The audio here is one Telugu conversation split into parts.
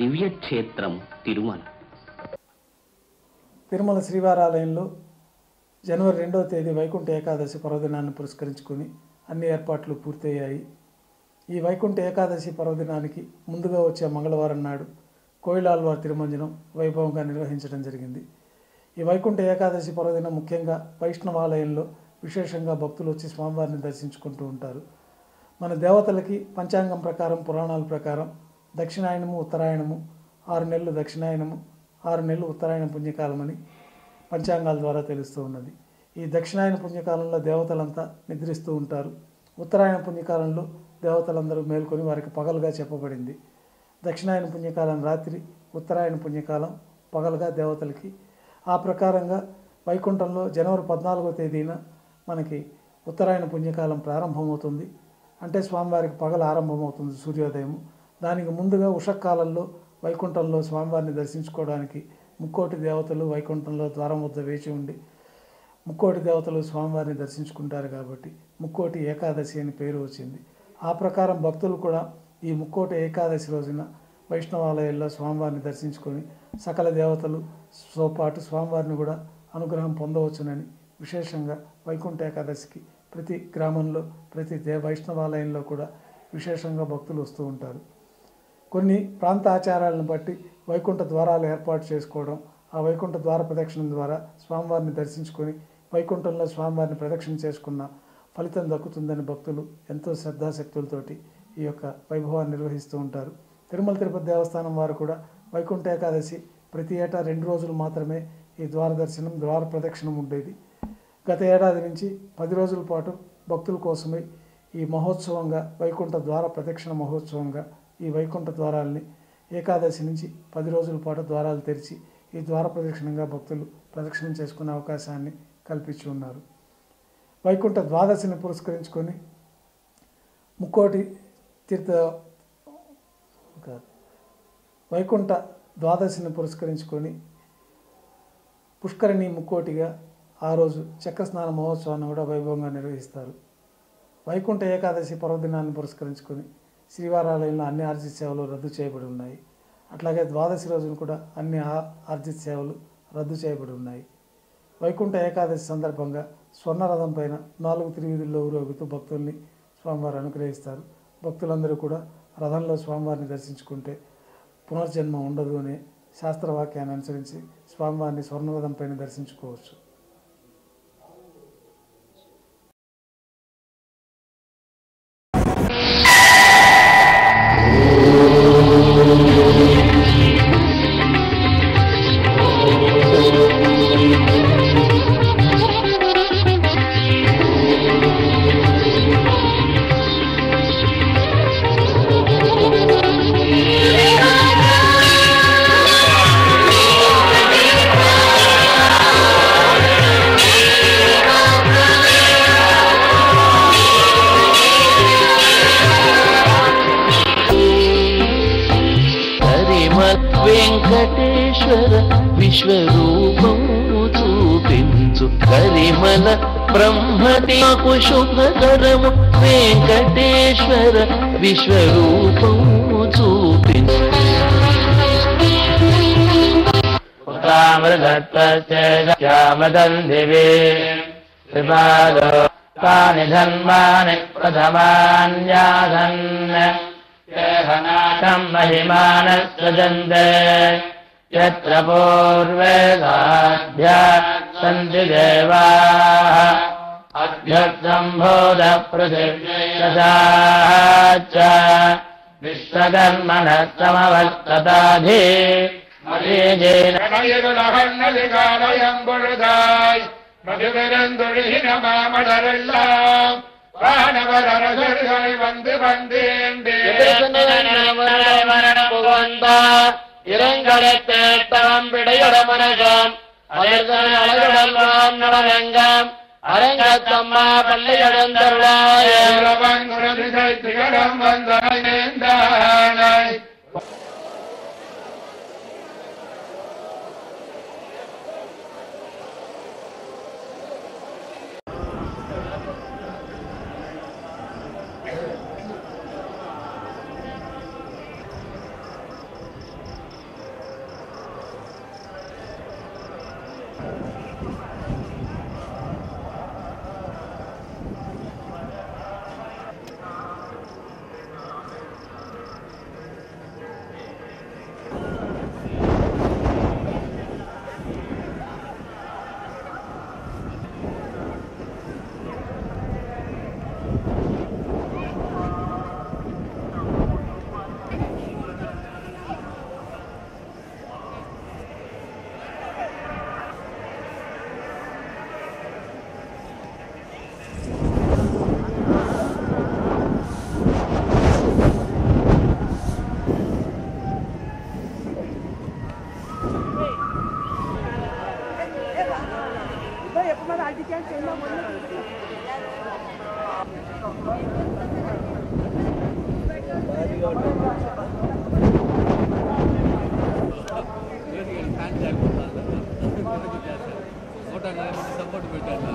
దివ్యక్షేత్రం తిరుమల. తిరుమల శ్రీవారాలయంలో జనవరి 2వ తేదీ వైకుంఠ ఏకాదశి పర్వదినాన్ని పురస్కరించుకొని అన్ని ఏర్పాట్లు పూర్తయ్యాయి. ఈ వైకుంఠ ఏకాదశి పర్వదినానికి ముందుగా వచ్చే మంగళవారం నాడు కోయిలాల్వార్ తిరుమంజనం వైభవంగా నిర్వహించడం జరిగింది. ఈ వైకుంఠ ఏకాదశి పర్వదినం ముఖ్యంగా వైష్ణవాలయంలో విశేషంగా భక్తులు వచ్చి స్వామివారిని దర్శించుకుంటూ ఉంటారు. మన దేవతలకి పంచాంగం ప్రకారం, పురాణాల ప్రకారం దక్షిణాయనము, ఉత్తరాయణము, 6 నెలలు దక్షిణాయనము, 6 నెలలు ఉత్తరాయణ పుణ్యకాలమని పంచాంగాల ద్వారా తెలుస్తూ ఉన్నది. ఈ దక్షిణాయన పుణ్యకాలంలో దేవతలంతా నిద్రిస్తూ ఉంటారు. ఉత్తరాయణ పుణ్యకాలంలో దేవతలందరూ మేల్కొని వారికి పగలుగా చెప్పబడింది. దక్షిణాయన పుణ్యకాలం రాత్రి, ఉత్తరాయణ పుణ్యకాలం పగలుగా దేవతలకి. ఆ ప్రకారంగా వైకుంఠంలో జనవరి 14వ తేదీన మనకి ఉత్తరాయణ పుణ్యకాలం ప్రారంభమవుతుంది. అంటే స్వామివారికి పగలు ఆరంభమవుతుంది, సూర్యోదయం. దానికి ముందుగా ఉషకాలంలో వైకుంఠంలో స్వామివారిని దర్శించుకోవడానికి ముక్కోటి దేవతలు వైకుంఠంలో ద్వారం వద్ద వేచి ఉండి ముక్కోటి దేవతలు స్వామివారిని దర్శించుకుంటారు కాబట్టి ముక్కోటి ఏకాదశి అని పేరు వచ్చింది. ఆ ప్రకారం భక్తులు కూడా ఈ ముక్కోటి ఏకాదశి రోజున వైష్ణవాలయాల్లో స్వామివారిని దర్శించుకొని సకల దేవతలతో పాటు స్వామివారిని కూడా అనుగ్రహం పొందవచ్చునని విశేషంగా వైకుంఠ ఏకాదశికి ప్రతి గ్రామంలో, ప్రతి వైష్ణవాలయంలో కూడా విశేషంగా భక్తులు వస్తూ ఉంటారు. కొన్ని ప్రాంత ఆచారాలను బట్టి వైకుంఠ ద్వారాలు ఏర్పాటు చేసుకోవడం, ఆ వైకుంఠ ద్వార ప్రదక్షిణం ద్వారా స్వామివారిని దర్శించుకొని వైకుంఠంలో స్వామివారిని ప్రదక్షిణ చేసుకున్న ఫలితం దక్కుతుందని భక్తులు ఎంతో శ్రద్ధాశక్తులతోటి ఈ యొక్క వైభవాన్ని నిర్వహిస్తూ ఉంటారు. తిరుమల తిరుపతి దేవస్థానం వారు కూడా వైకుంఠ ఏకాదశి ప్రతి ఏటా 2 రోజులు మాత్రమే ఈ ద్వార దర్శనం, ద్వార ప్రదక్షిణం ఉండేది. గత ఏడాది నుంచి 10 రోజుల పాటు భక్తుల కోసమై ఈ మహోత్సవంగా వైకుంఠ ద్వార ప్రదక్షిణ మహోత్సవంగా ఈ వైకుంఠ ద్వారాలని ఏకాదశి నుంచి 10 రోజుల పాటు ద్వారాలు తెరిచి ఈ ద్వార ప్రదక్షిణంగా భక్తులు ప్రదక్షిణం చేసుకునే అవకాశాన్ని కల్పించి ఉన్నారు. వైకుంఠ ద్వాదశిని పురస్కరించుకొని ముక్కోటి తీర్థ వైకుంఠ ద్వాదశిని పురస్కరించుకొని పుష్కరిణి ముక్కోటిగా ఆ రోజు చక్రస్నాన మహోత్సవాన్ని కూడా వైభవంగా నిర్వహిస్తారు. వైకుంఠ ఏకాదశి పర్వదినాన్ని పురస్కరించుకొని శ్రీవారాలయంలో అన్ని ఆర్జిత సేవలు రద్దు చేయబడి ఉన్నాయి. అట్లాగే ద్వాదశి రోజున కూడా అన్ని ఆర్జిత సేవలు రద్దు చేయబడి ఉన్నాయి. వైకుంఠ ఏకాదశి సందర్భంగా స్వర్ణరథం పైన 4 తిరువీధుల్లో ఊరేగుతూ భక్తుల్ని స్వామివారు అనుగ్రహిస్తారు. భక్తులందరూ కూడా రథంలో స్వామివారిని దర్శించుకుంటే పునర్జన్మ ఉండదు అనే శాస్త్రవాక్యాన్ని అనుసరించి స్వామివారిని స్వర్ణరథం పైన దర్శించుకోవచ్చు. వెంకటేశ్వర విశ్వరూపం చూపించు కరిమల బ్రహ్మదేకు శుభకరము వెంకటేశ్వర విశ్వరూపం చూపించు. తాని ధన్మాని ప్రథమాన్యాధన్ మహిమానः సజంతే యత్ర పూర్వే సాధ్యా సంతి దేవాః అభ్యసంభూత పృథివ్యసాచ్చ విశ్వకర్మణः సమవర్తతాధి మరీజేన మధువరందుడిన మామడరెల్లాం வானவரசர்கள் வந்து இரங்கடத்தேத்தவம் விடையுட மனகம் அழகுடன் நடரங்கம் அரங்கத்தம்மா பள்ளியடந்தருளாய திகழம் வந்தாய். సపోర్ట్ పెట్టాను.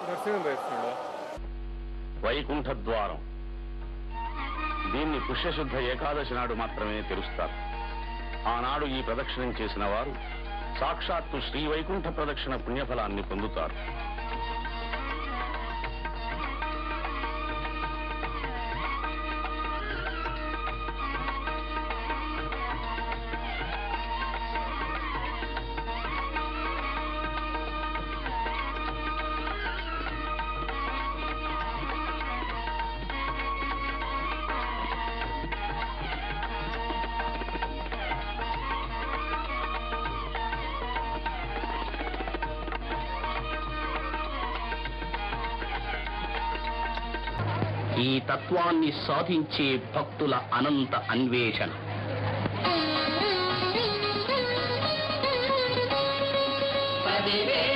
దర్శనం చేస్తున్నాడా? వైకుంఠ ద్వారం. దీన్ని పుష్యశుద్ధ ఏకాదశి నాడు మాత్రమే తెరుస్తారు. ఆనాడు ఈ ప్రదక్షిణం చేసిన వారు సాక్షాత్తు శ్రీ వైకుంఠ ప్రదక్షిణ పుణ్యఫలాన్ని పొందుతారు. ఈ తత్వాన్ని సాధించే భక్తుల అనంత అన్వేషణ. పదివే